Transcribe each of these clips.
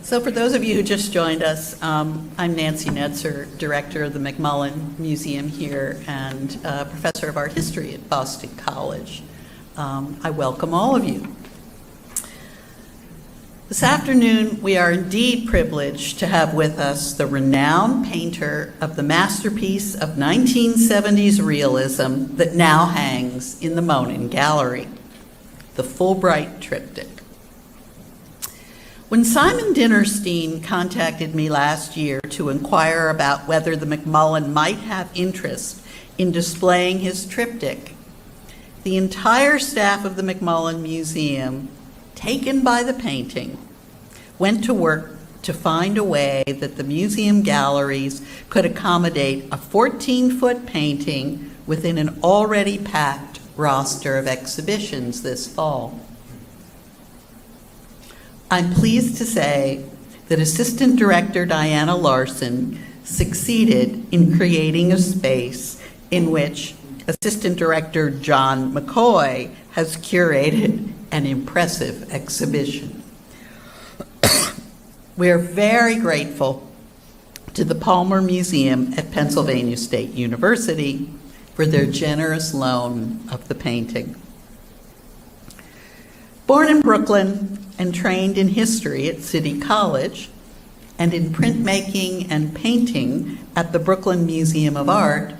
So for those of you who just joined us, I'm Nancy Netzer, director of the McMullen Museum here and professor of art history at Boston College. I welcome all of you. This afternoon, we are indeed privileged to have with us the renowned painter of the masterpiece of 1970s realism that now hangs in the Monin Gallery, the Fulbright Triptych. When Simon Dinnerstein contacted me last year to inquire about whether the McMullen might have interest in displaying his triptych, the entire staff of the McMullen Museum, taken by the painting, went to work to find a way that the museum galleries could accommodate a 14-foot painting within an already packed roster of exhibitions this fall. I'm pleased to say that Assistant Director Diana Larson succeeded in creating a space in which Assistant Director John McCoy has curated an impressive exhibition. We are very grateful to the Palmer Museum at Pennsylvania State University for their generous loan of the painting. Born in Brooklyn and trained in history at City College and in printmaking and painting at the Brooklyn Museum of Art,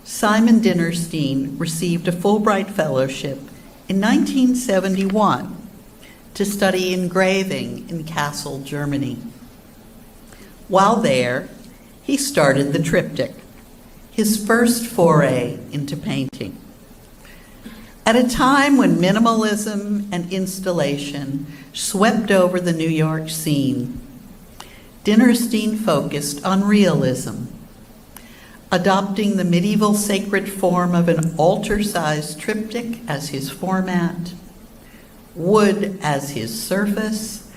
Simon Dinnerstein received a Fulbright Fellowship in 1971 to study engraving in Kassel, Germany. While there, he started the triptych, his first foray into painting. At a time when minimalism and installation swept over the New York scene, Dinnerstein focused on realism, adopting the medieval sacred form of an altar-sized triptych as his format, wood as his surface,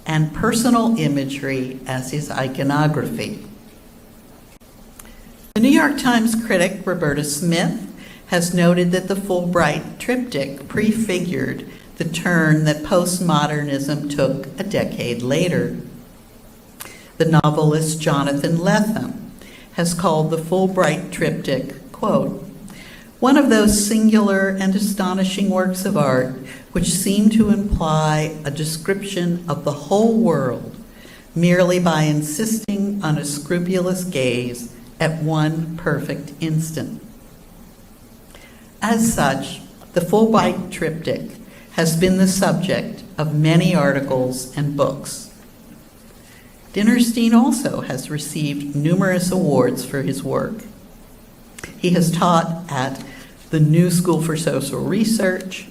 and personal imagery as his iconography. The New York Times critic Roberta Smith has noted that the Fulbright Triptych prefigured the turn that postmodernism took a decade later. The novelist Jonathan Lethem has called the Fulbright Triptych, quote, one of those singular and astonishing works of art which seem to imply a description of the whole world merely by insisting on a scrupulous gaze at one perfect instant. As such, the Fulbright Triptych has been the subject of many articles and books. Dinnerstein also has received numerous awards for his work. He has taught at the New School for Social Research,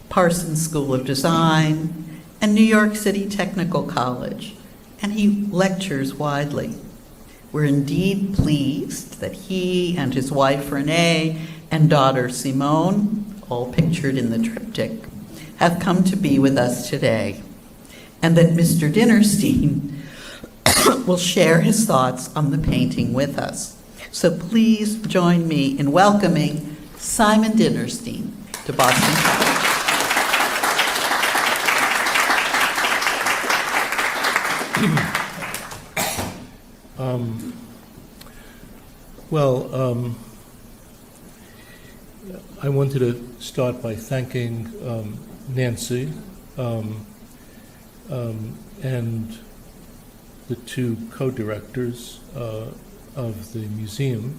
Parsons School of Design, and New York City Technical College, and he lectures widely. We're indeed pleased that he and his wife Renee and daughter Simone, all pictured in the triptych, have come to be with us today, and that Mr. Dinnerstein will share his thoughts on the painting with us. So please join me in welcoming Simon Dinnerstein to Boston College. I wanted to start by thanking Nancy and the two co-directors of the museum,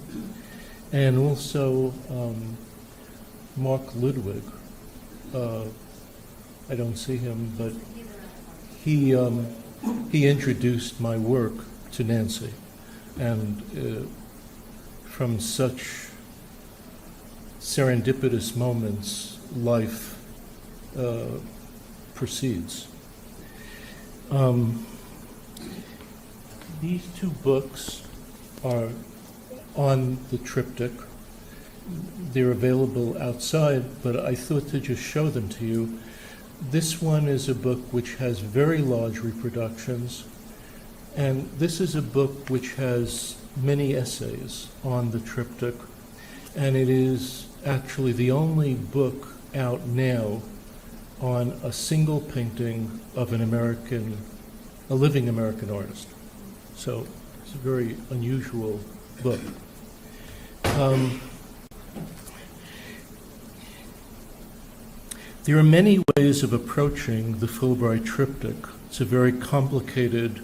and also Mark Ludwig. I don't see him, but he introduced my work to Nancy, and from such serendipitous moments, life proceeds. These two books are on the triptych. They're available outside, but I thought to just show them to you. This one is a book which has very large reproductions, and this is a book which has many essays on the triptych, and it is actually the only book out now on a single painting of an American a living American artist. So it's a very unusual book. There are many ways of approaching the Fulbright Triptych. It's a very complicated,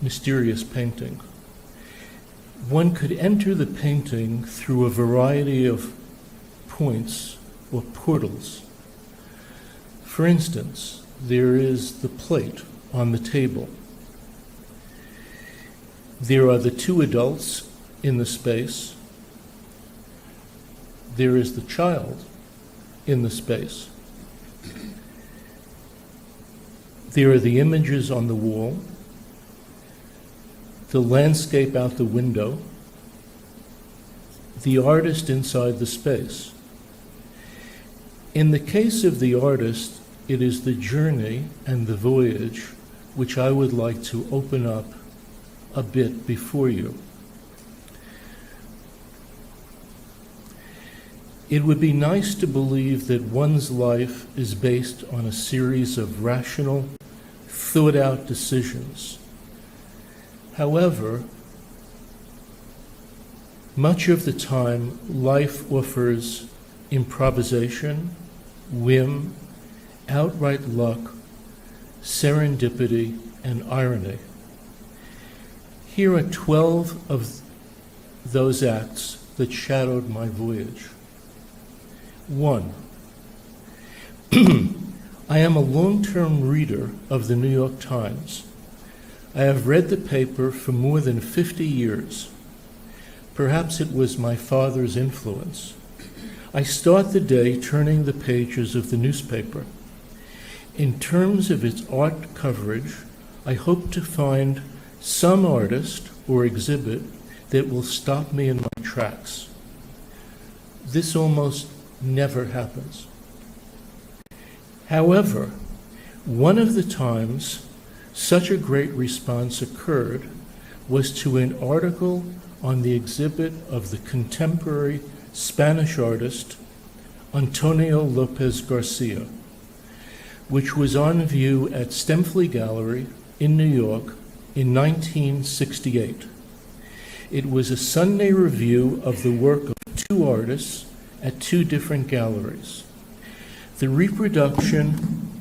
mysterious painting. One could enter the painting through a variety of points or portals. For instance, there is the plate on the table. There are the two adults in the space. There is the child in the space. There are the images on the wall, the landscape out the window, the artist inside the space. In the case of the artist, it is the journey and the voyage which I would like to open up a bit before you. It would be nice to believe that one's life is based on a series of rational, thought-out decisions. However, much of the time, life offers improvisation, whim, outright luck, serendipity, and irony. Here are 12 of those acts that shadowed my voyage. 1. I am a long-term reader of the New York Times. I have read the paper for more than 50 years. Perhaps it was my father's influence. I start the day turning the pages of the newspaper. In terms of its art coverage, I hope to find some artist or exhibit that will stop me in my tracks. This almost never happens. However, one of the times such a great response occurred was to an article on the exhibit of the contemporary Spanish artist Antonio Lopez Garcia, which was on view at Stempley Gallery in New York in 1968. It was a Sunday review of the work of two artists at two different galleries. The reproduction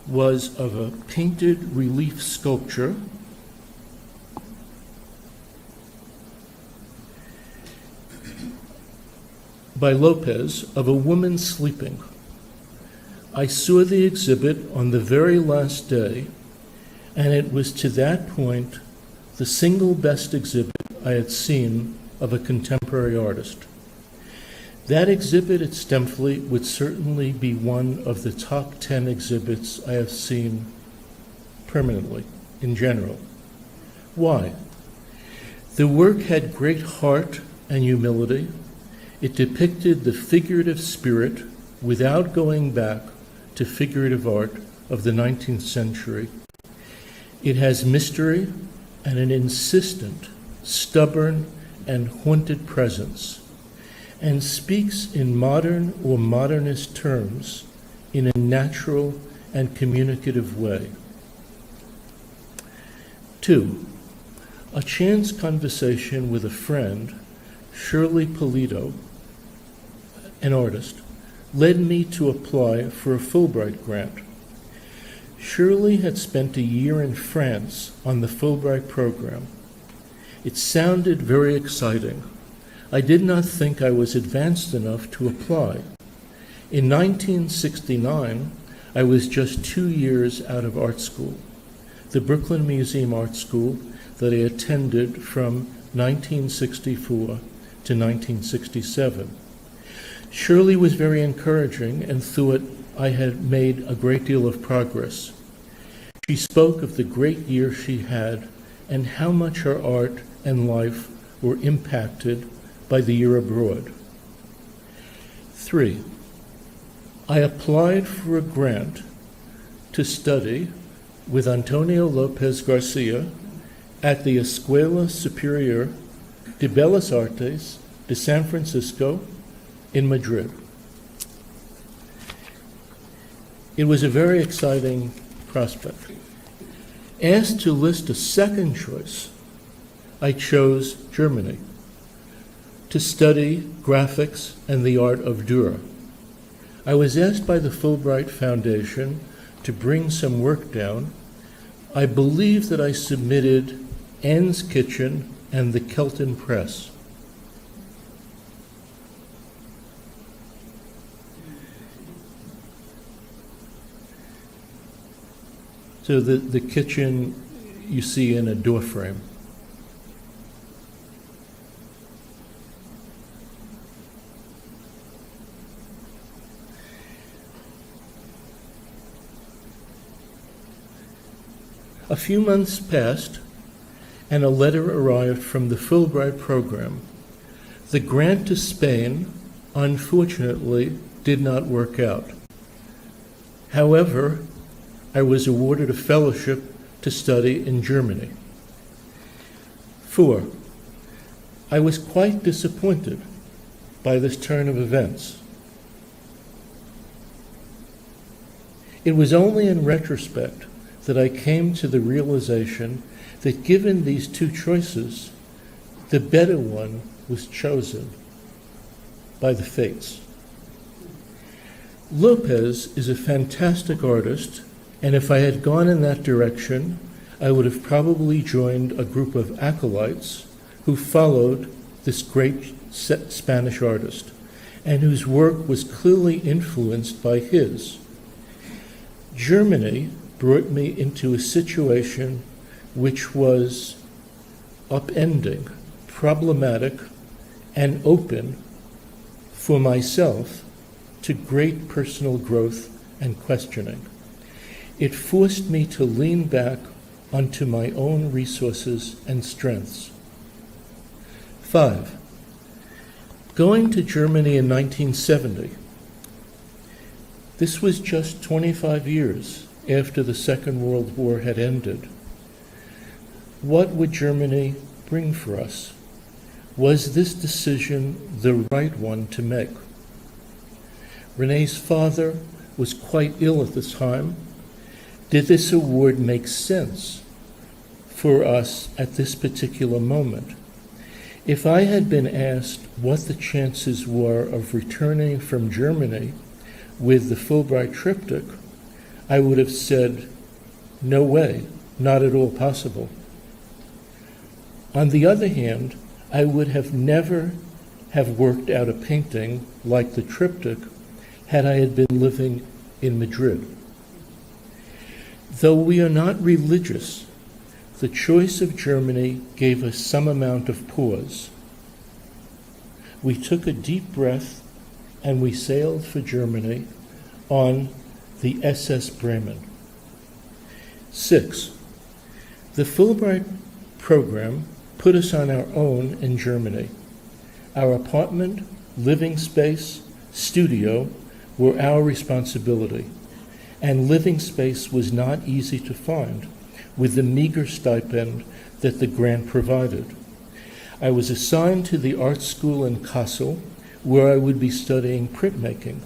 was of a painted relief sculpture by Lopez of a woman sleeping. I saw the exhibit on the very last day, and it was to that point the single best exhibit I had seen of a contemporary artist. That exhibit at Stempley would certainly be one of the top 10 exhibits I have seen permanently, in general. Why? The work had great heart and humility. It depicted the figurative spirit without going back to figurative art of the 19th century. It has mystery and an insistent, stubborn, and haunted presence, and speaks in modern or modernist terms in a natural and communicative way. 2. A chance conversation with a friend, Shirley Polito, an artist, led me to apply for a Fulbright grant. Shirley had spent a year in France on the Fulbright program. It sounded very exciting. I did not think I was advanced enough to apply. In 1969, I was just 2 years out of art school, the Brooklyn Museum Art School that I attended from 1964 to 1967. Shirley was very encouraging and thought I had made a great deal of progress. She spoke of the great year she had and how much her art and life were impacted by the year abroad. 3. I applied for a grant to study with Antonio Lopez Garcia at the Escuela Superior de Bellas Artes de San Francisco in Madrid. It was a very exciting prospect. Asked to list a second choice, I chose Germany to study graphics and the art of Dürer. I was asked by the Fulbright Foundation to bring some work down. I believe that I submitted Anne's Kitchen and the Kelton Press. So the kitchen you see in a door frame. A few months passed, and a letter arrived from the Fulbright program. The grant to Spain, unfortunately, did not work out. However, I was awarded a fellowship to study in Germany. 4. I was quite disappointed by this turn of events. It was only in retrospect that I came to the realization that given these two choices, the better one was chosen by the fates. Lopez is a fantastic artist, and if I had gone in that direction, I would have probably joined a group of acolytes who followed this great Spanish artist, and whose work was clearly influenced by his. Germany brought me into a situation which was upending, problematic, and open for myself to great personal growth and questioning. It forced me to lean back onto my own resources and strengths. 5. Going to Germany in 1970. This was just 25 years after the Second World War had ended. What would Germany bring for us? Was this decision the right one to make? Renee's father was quite ill at the time. Did this award make sense for us at this particular moment? If I had been asked what the chances were of returning from Germany with the Fulbright Triptych, I would have said, no way, not at all possible. On the other hand, I would have never have worked out a painting like the Triptych had I had been living in Madrid. Though we are not religious, the choice of Germany gave us some amount of pause. We took a deep breath and we sailed for Germany on the SS Bremen. 6. The Fulbright program put us on our own in Germany. Our apartment, living space, studio were our responsibility, and living space was not easy to find with the meager stipend that the grant provided. I was assigned to the art school in Kassel, where I would be studying printmaking,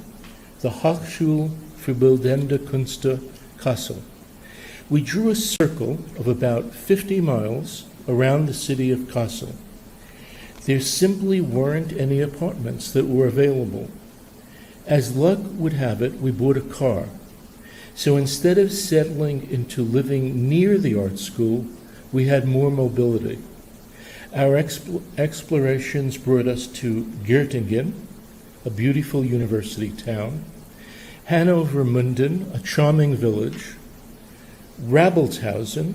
the Hochschule für Bildende Künste Kassel. We drew a circle of about 50 miles around the city of Kassel. There simply weren't any apartments that were available. As luck would have it, we bought a car. So instead of settling into living near the art school, we had more mobility. Our explorations brought us to Göttingen, a beautiful university town, Hannover Münden, a charming village, Rabelshausen,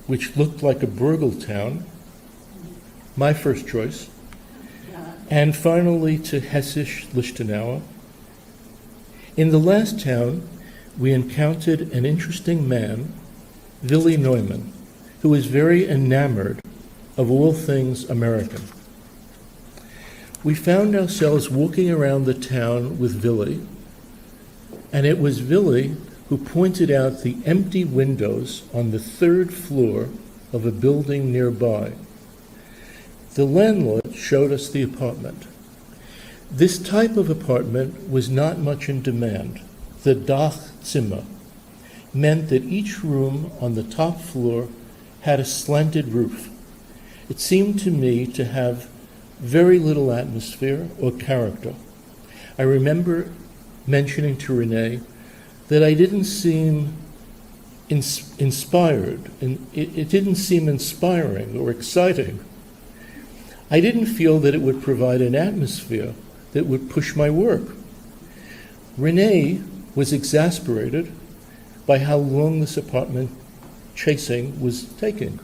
which looked like a burgle town, my first choice, and finally to Hessisch-Lichtenau. In the last town, we encountered an interesting man, Willy Neumann, who was very enamored of all things American. We found ourselves walking around the town with Willy, and it was Willy who pointed out the empty windows on the 3rd floor of a building nearby. The landlord showed us the apartment. This type of apartment was not much in demand. the Dachzimmer, meant that each room on the top floor had a slanted roof. It seemed to me to have very little atmosphere or character. I remember mentioning to Renee that I didn't seem inspired, and it didn't seem inspiring or exciting. I didn't feel that it would provide an atmosphere that would push my work. Renee was exasperated by how long this apartment chasing was taking.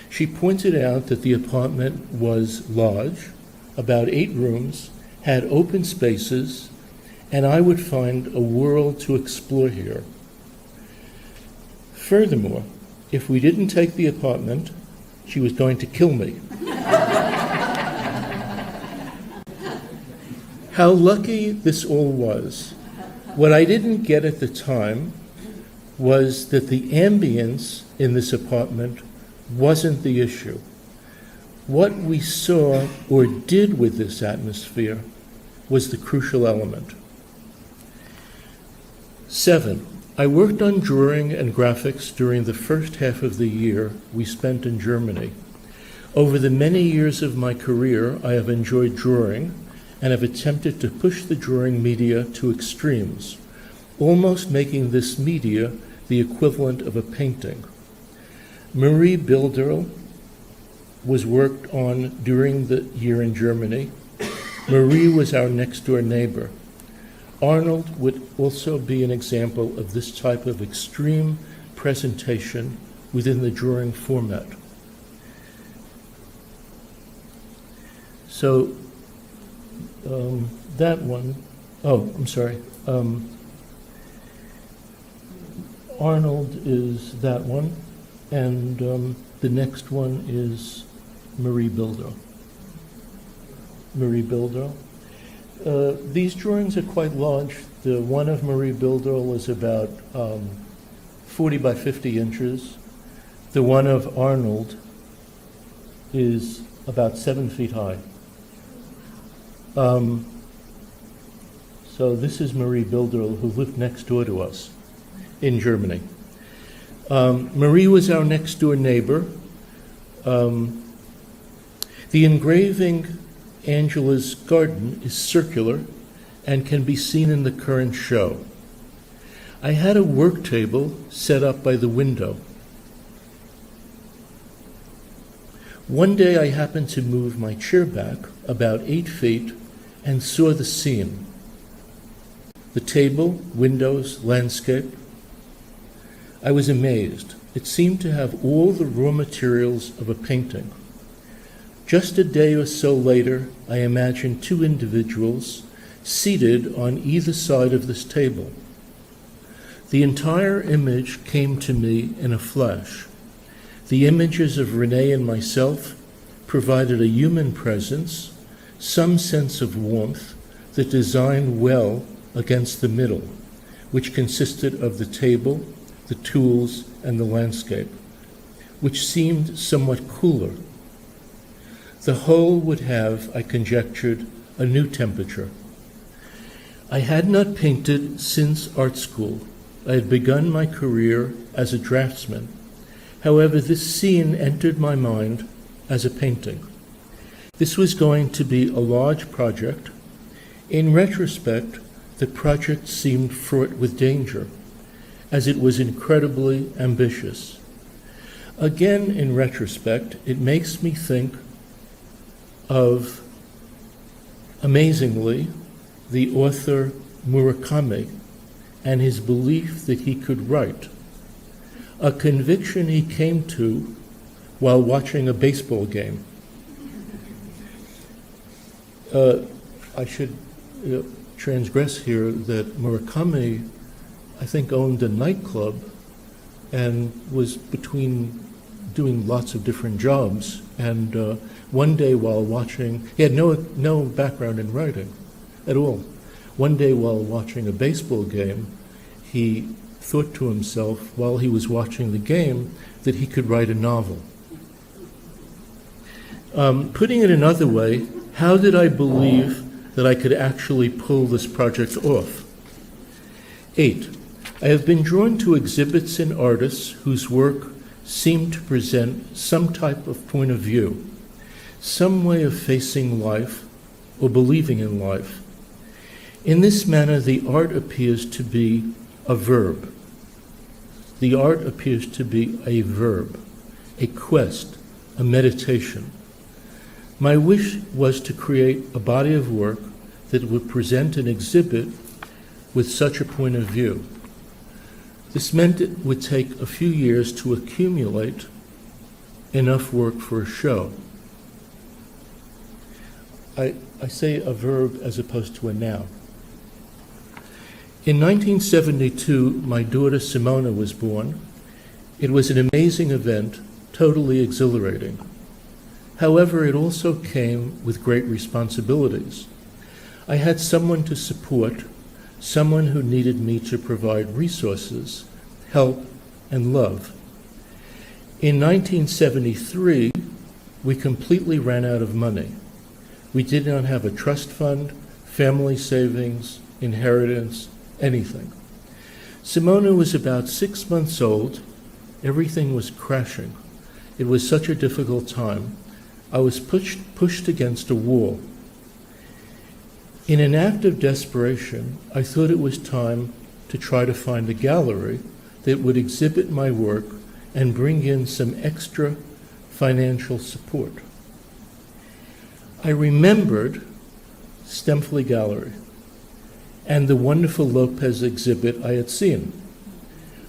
She pointed out that the apartment was large, about 8 rooms, had open spaces, and I would find a world to explore here. Furthermore, if we didn't take the apartment, she was going to kill me. How lucky this all was. What I didn't get at the time was that the ambience in this apartment wasn't the issue. What we saw or did with this atmosphere was the crucial element. 7, I worked on drawing and graphics during the first half of the year we spent in Germany. Over the many years of my career, I have enjoyed drawing and have attempted to push the drawing media to extremes, almost making this media the equivalent of a painting. Marie Bilderl was worked on during the year in Germany. Marie was our next-door neighbor. Arnold would also be an example of this type of extreme presentation within the drawing format. So that one, I'm sorry. Arnold is that one, and the next one is Marie Bilderl. Marie Bilderl. These drawings are quite large. The one of Marie Bilderl is about 40 by 50 inches. The one of Arnold is about 7 feet high. So this is Marie Bilderl, who lived next door to us in Germany. Marie was our next door neighbor. The engraving Angela's Garden is circular and can be seen in the current show. I had a work table set up by the window. One day I happened to move my chair back about 8 feet and saw the scene. The table, windows, landscape. I was amazed. It seemed to have all the raw materials of a painting. Just a day or so later, I imagined 2 individuals seated on either side of this table. The entire image came to me in a flash. The images of Renee and myself provided a human presence, some sense of warmth that designed well against the middle, which consisted of the table, the tools, and the landscape, which seemed somewhat cooler. The whole would have, I conjectured, a new temperature. I had not painted since art school. I had begun my career as a draftsman. However, this scene entered my mind as a painting. This was going to be a large project. In retrospect, the project seemed fraught with danger, as it was incredibly ambitious. Again, in retrospect, it makes me think of, amazingly, the author Murakami and his belief that he could write, a conviction he came to while watching a baseball game. I should transgress here that Murakami, I think, owned a nightclub and was between doing lots of different jobs. And one day while watching, he had no background in writing at all. One day while watching a baseball game, he thought to himself while he was watching the game that he could write a novel. Putting it another way, how did I believe that I could actually pull this project off? 8. I have been drawn to exhibits and artists whose work seem to present some type of point of view, some way of facing life or believing in life. In this manner, the art appears to be a verb. The art appears to be a verb, a quest, a meditation. My wish was to create a body of work that would present an exhibit with such a point of view. This meant it would take a few years to accumulate enough work for a show. I say a verb as opposed to a noun. In 1972, my daughter Simona was born. It was an amazing event, totally exhilarating. However, it also came with great responsibilities. I had someone to support, someone who needed me to provide resources, help, and love. In 1973, we completely ran out of money. We did not have a trust fund, family savings, inheritance, anything. Simona was about 6 months old. Everything was crashing. It was such a difficult time. I was pushed against a wall. In an act of desperation, I thought it was time to try to find a gallery that would exhibit my work and bring in some extra financial support. I remembered Stemfley Gallery and the wonderful Lopez exhibit I had seen.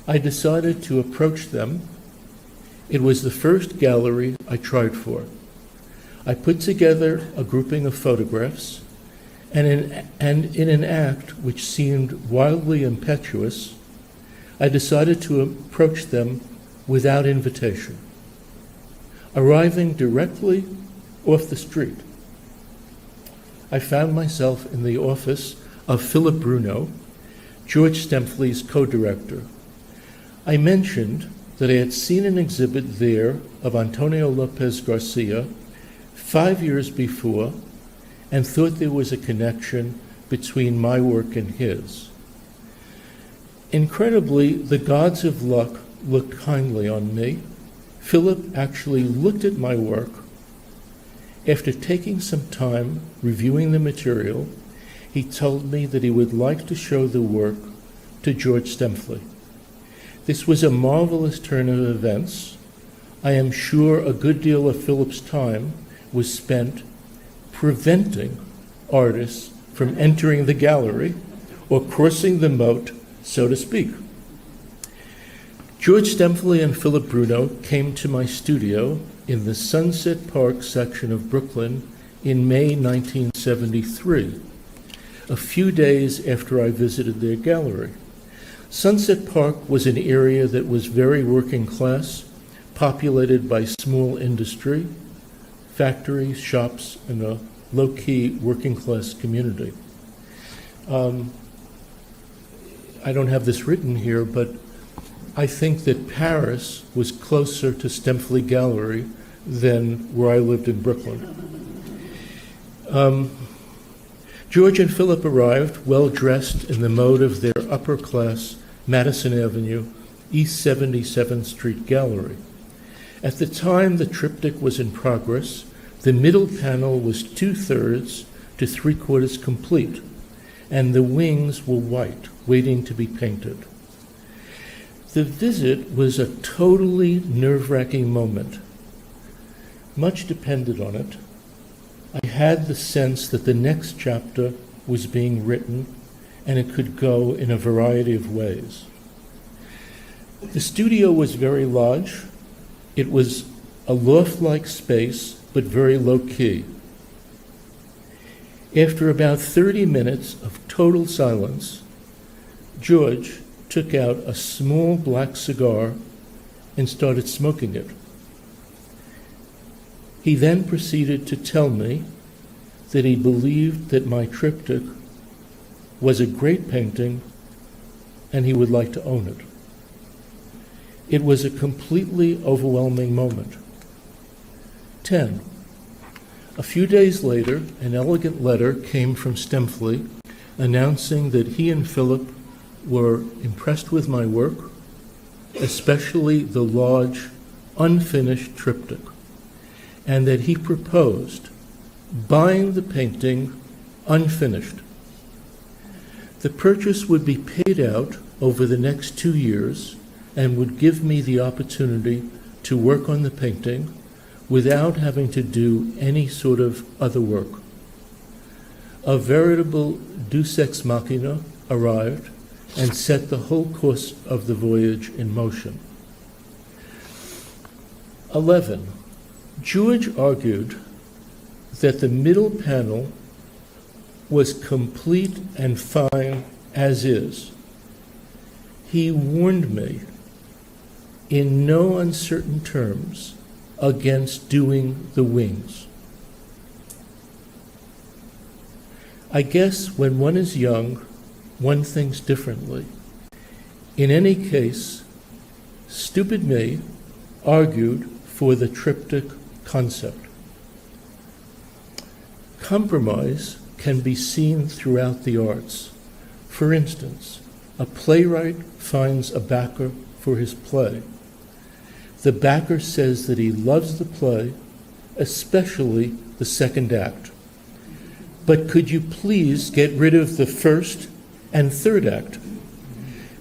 I decided to approach them. It was the first gallery I tried for. I put together a grouping of photographs, and in an act which seemed wildly impetuous, I decided to approach them without invitation, arriving directly off the street. I found myself in the office of Philip Bruno, George Stemfley's co-director. I mentioned that I had seen an exhibit there of Antonio Lopez Garcia 5 years before and thought there was a connection between my work and his. Incredibly, the gods of luck looked kindly on me. Philip actually looked at my work. After taking some time reviewing the material, he told me that he would like to show the work to George Stemfley. This was a marvelous turn of events. I am sure a good deal of Philip's time was spent preventing artists from entering the gallery or crossing the moat, so to speak. George Stemfley and Philip Bruno came to my studio in the Sunset Park section of Brooklyn in May 1973, a few days after I visited their gallery. Sunset Park was an area that was very working class, populated by small industry, factories, shops, and a low-key working class community. I don't have this written here, but I think that Paris was closer to Stemfley Gallery than where I lived in Brooklyn. George and Philip arrived well-dressed in the mode of their upper-class Madison Avenue, East 77th Street gallery. At the time the triptych was in progress, the middle panel was 2/3 to 3/4 complete, and the wings were white, waiting to be painted. The visit was a totally nerve-wracking moment. Much depended on it. I had the sense that the next chapter was being written, and it could go in a variety of ways. The studio was very large. It was a loft-like space, but very low-key. After about 30 minutes of total silence, George took out a small black cigar and started smoking it. He then proceeded to tell me that he believed that my triptych was a great painting and he would like to own it. It was a completely overwhelming moment. 10. A few days later, an elegant letter came from Stemfley announcing that he and Philip were impressed with my work, especially the large, unfinished triptych, and that he proposed buying the painting unfinished. The purchase would be paid out over the next 2 years and would give me the opportunity to work on the painting without having to do any sort of other work. A veritable deus ex machina arrived and set the whole course of the voyage in motion. 11. George argued that the middle panel was complete and fine as is. He warned me in no uncertain terms against doing the wings. I guess when one is young, one thinks differently. In any case, stupid me argued for the triptych concept. Compromise can be seen throughout the arts. For instance, a playwright finds a backer for his play. The backer says that he loves the play, especially the second act. But could you please get rid of the first and third act?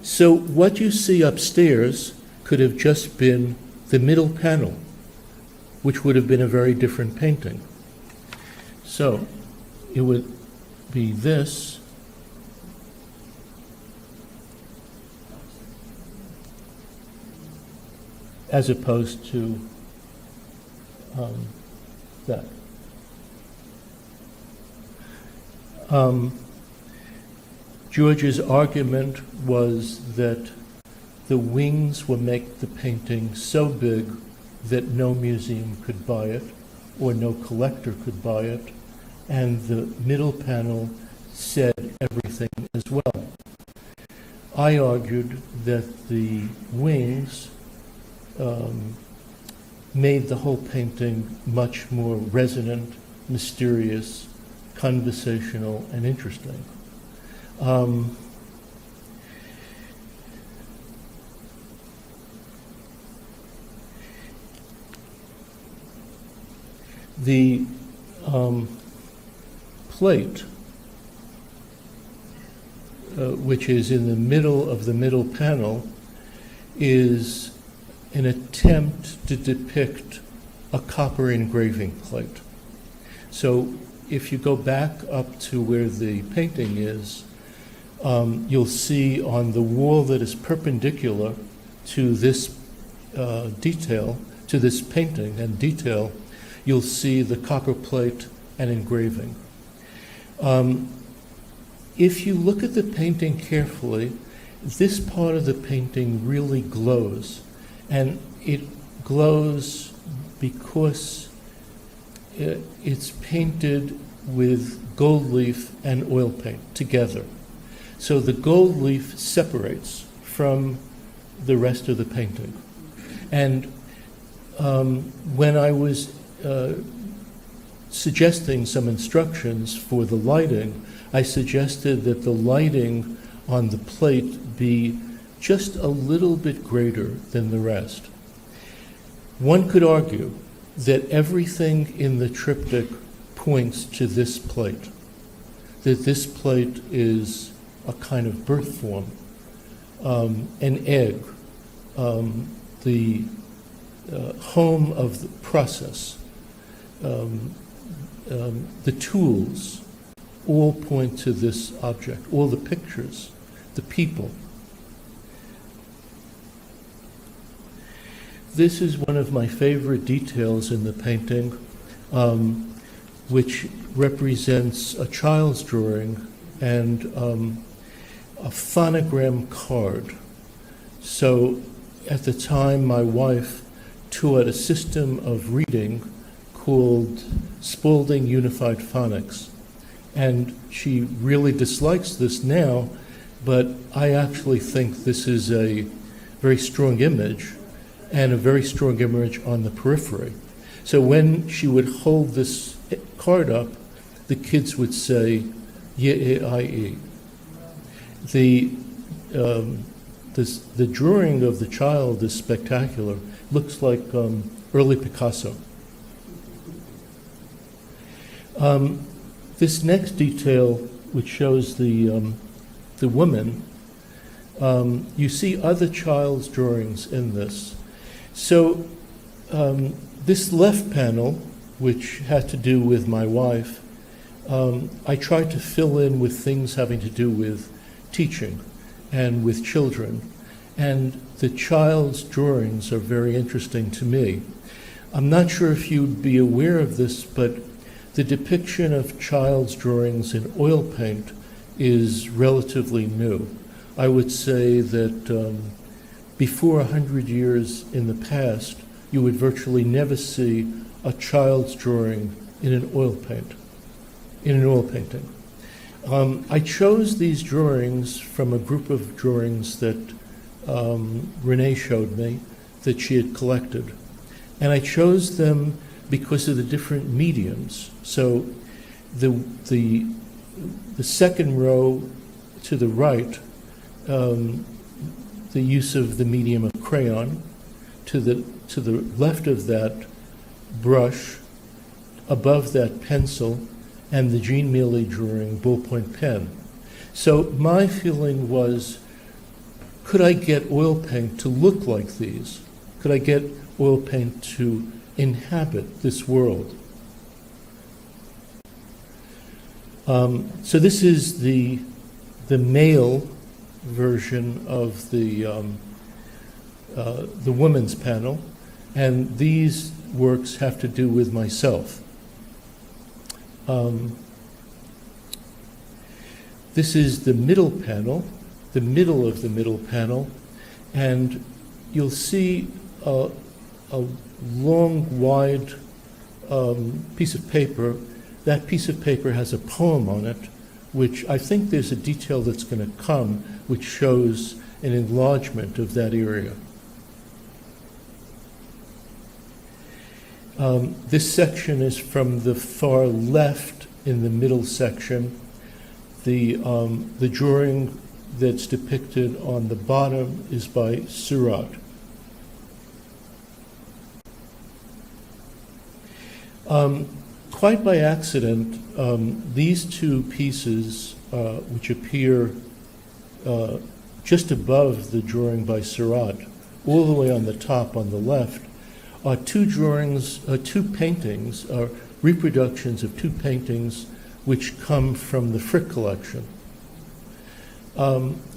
So what you see upstairs could have just been the middle panel, which would have been a very different painting. So it would be this. As opposed to that. George's argument was that the wings would make the painting so big that no museum could buy it or no collector could buy it, and the middle panel said everything as well. I argued that the wings made the whole painting much more resonant, mysterious, conversational, and interesting. The plate, which is in the middle of the middle panel, is an attempt to depict a copper engraving plate. So if you go back up to where the painting is, you'll see on the wall that is perpendicular to this detail, to this painting and detail, you'll see the copper plate and engraving. If you look at the painting carefully, this part of the painting really glows. And it glows because it's painted with gold leaf and oil paint together. So the gold leaf separates from the rest of the painting. And when I was suggesting some instructions for the lighting, I suggested that the lighting on the plate be just a little bit greater than the rest. One could argue that everything in the triptych points to this plate, that this plate is a kind of birth form, an egg, the home of the process, the tools, all point to this object, all the pictures, the people. This is one of my favorite details in the painting, which represents a child's drawing and a phonogram card. So at the time, my wife taught a system of reading called Spalding Unified Phonics. And she really dislikes this now, but I actually think this is a very strong image and a very strong image on the periphery. So when she would hold this card up, the kids would say, "Ye-I-E." The the drawing of the child is spectacular. Looks like early Picasso. This next detail, which shows the woman, you see other child's drawings in this. So this left panel, which had to do with my wife, I tried to fill in with things having to do with teaching and with children. And the child's drawings are very interesting to me. I'm not sure if you'd be aware of this, but the depiction of child's drawings in oil paint is relatively new. I would say that before 100 years in the past, you would virtually never see a child's drawing in an oil painting. I chose these drawings from a group of drawings that Renee showed me that she had collected. And I chose them because of the different mediums. So the second row to the right, the use of the medium of crayon, to the left of that, brush, above that, pencil, and the Jean Mealy drawing, ballpoint pen. So my feeling was, could I get oil paint to look like these? Could I get oil paint to inhabit this world? So this is the male version of the woman's panel, and these works have to do with myself. This is the middle panel, the middle of the middle panel, and you'll see a long, wide piece of paper. That piece of paper has a poem on it, which I think there's a detail that's going to come, which shows an enlargement of that area. This section is from the far left in the middle section. The drawing that's depicted on the bottom is by Surat. Quite by accident, these two pieces, which appear just above the drawing by Surat, all the way on the top on the left, are two paintings, reproductions of two paintings which come from the Frick collection.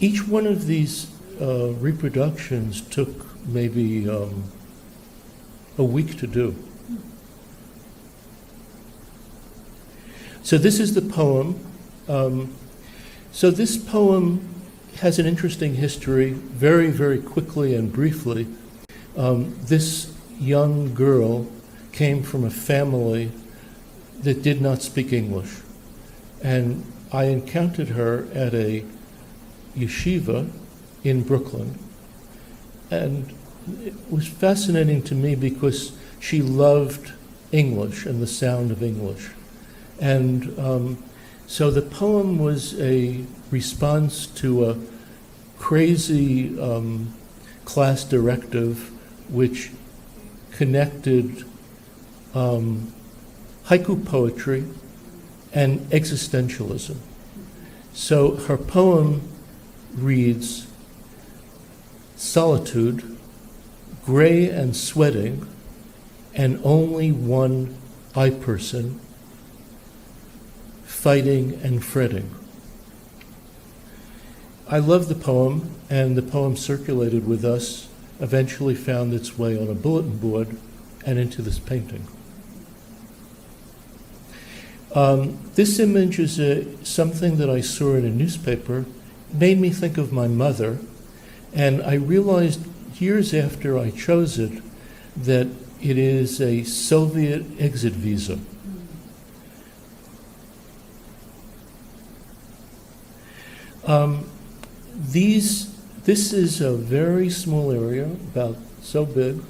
Each one of these reproductions took maybe a week to do. So this is the poem. So this poem has an interesting history. Very, very quickly and briefly, this young girl came from a family that did not speak English. And I encountered her at a yeshiva in Brooklyn. And it was fascinating to me because she loved English and the sound of English. And so the poem was a response to a crazy class directive which connected haiku poetry and existentialism. So her poem reads, "Solitude, gray and sweating, and only one I person, fighting and fretting." I love the poem, and the poem circulated with us, eventually found its way on a bulletin board and into this painting. This image is something that I saw in a newspaper. It made me think of my mother, and I realized years after I chose it that it is a Soviet exit visa. This is a very small area, about so big,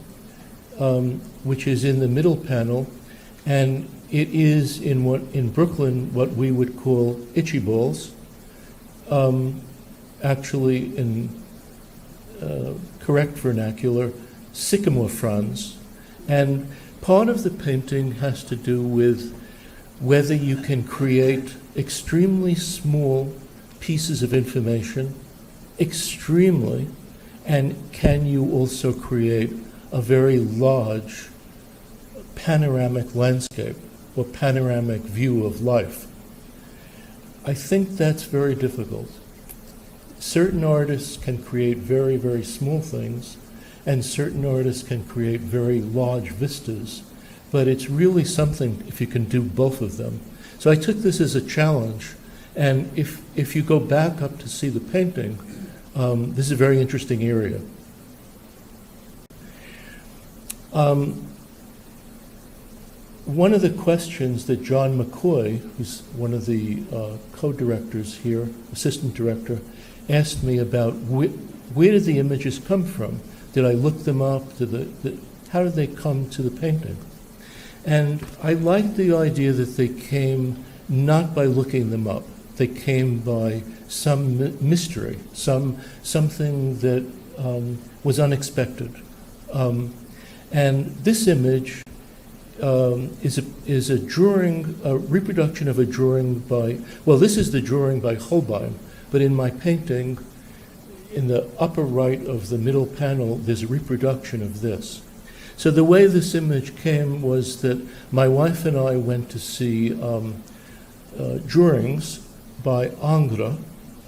which is in the middle panel, and it is in Brooklyn what we would call itchy balls. actually, in correct vernacular, sycamore fronds. And part of the painting has to do with whether you can create extremely small pieces of information, extremely, and can you also create a very large panoramic landscape or panoramic view of life. I think that's very difficult. Certain artists can create very, very small things, and certain artists can create very large vistas, but it's really something if you can do both of them. So I took this as a challenge, and if you go back up to see the painting, this is a very interesting area. One of the questions that John McCoy, who's one of the co-directors here, assistant director, asked me about where did the images come from? Did I look them up? How did they come to the painting? And I liked the idea that they came not by looking them up. They came by some mystery, something that was unexpected. And this image is a drawing, a reproduction of a drawing by, well, this is the drawing by Holbein, but in my painting, in the upper right of the middle panel, there's a reproduction of this. So the way this image came was that my wife and I went to see drawings by Ingres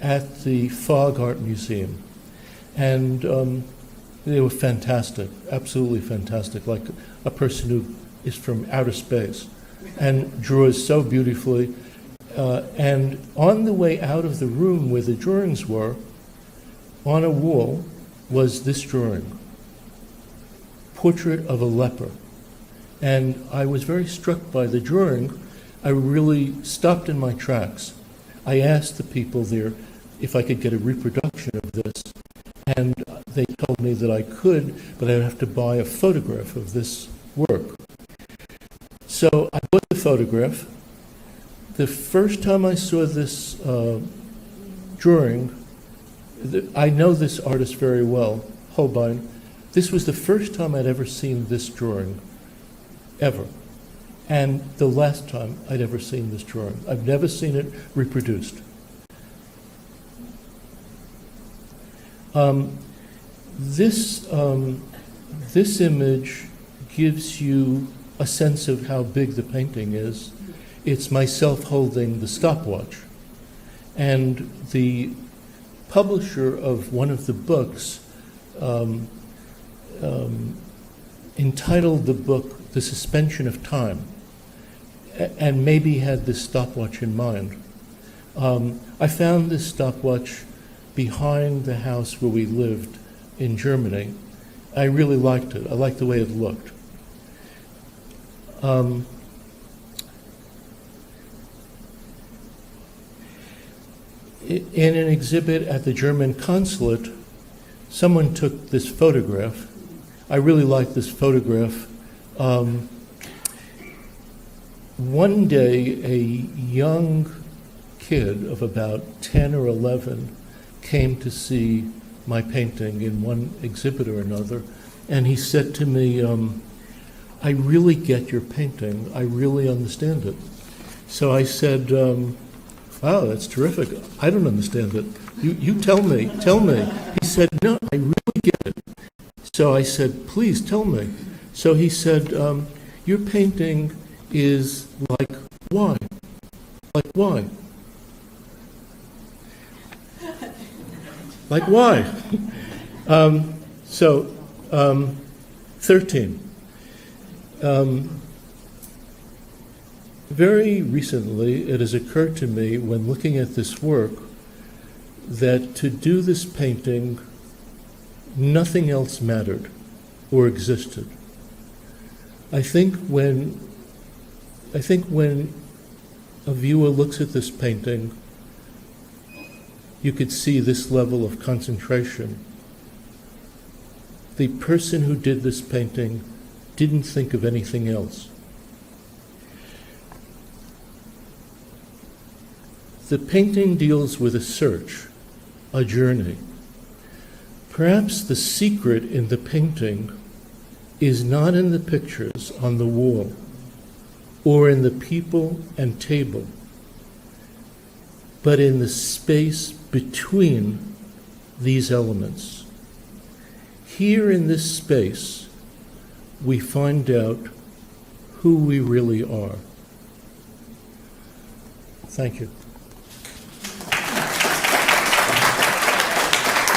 at the Fog Art Museum. And they were fantastic, absolutely fantastic, like a person who is from outer space and draws so beautifully. And on the way out of the room where the drawings were, on a wall was this drawing, Portrait of a Leper. And I was very struck by the drawing. I really stopped in my tracks. I asked the people there if I could get a reproduction of this, and they told me that I could, but I'd have to buy a photograph of this work. So I bought the photograph. The first time I saw this drawing, I know this artist very well, Holbein. This was the first time I'd ever seen this drawing, ever. And the last time I'd ever seen this drawing. I've never seen it reproduced. This image gives you a sense of how big the painting is. It's myself holding the stopwatch. And the publisher of one of the books entitled the book The Suspension of Time, and maybe had this stopwatch in mind. I found this stopwatch behind the house where we lived in Germany. I really liked it. I liked the way it looked. In an exhibit at the German consulate, someone took this photograph. I really like this photograph. One day, a young kid of about 10 or 11 came to see my painting in one exhibit or another, and he said to me, I really get your painting. I really understand it. So I said, wow, that's terrific. I don't understand it. You tell me. He said, no, I really get it. So I said, please tell me. So he said, your painting is like why? Like why? Like why? 13. Very recently, it has occurred to me when looking at this work that to do this painting, nothing else mattered or existed. I think when a viewer looks at this painting, you could see this level of concentration. The person who did this painting didn't think of anything else. The painting deals with a search, a journey. Perhaps the secret in the painting is not in the pictures on the wall or in the people and table, but in the space between these elements. Here in this space, we find out who we really are. Thank you.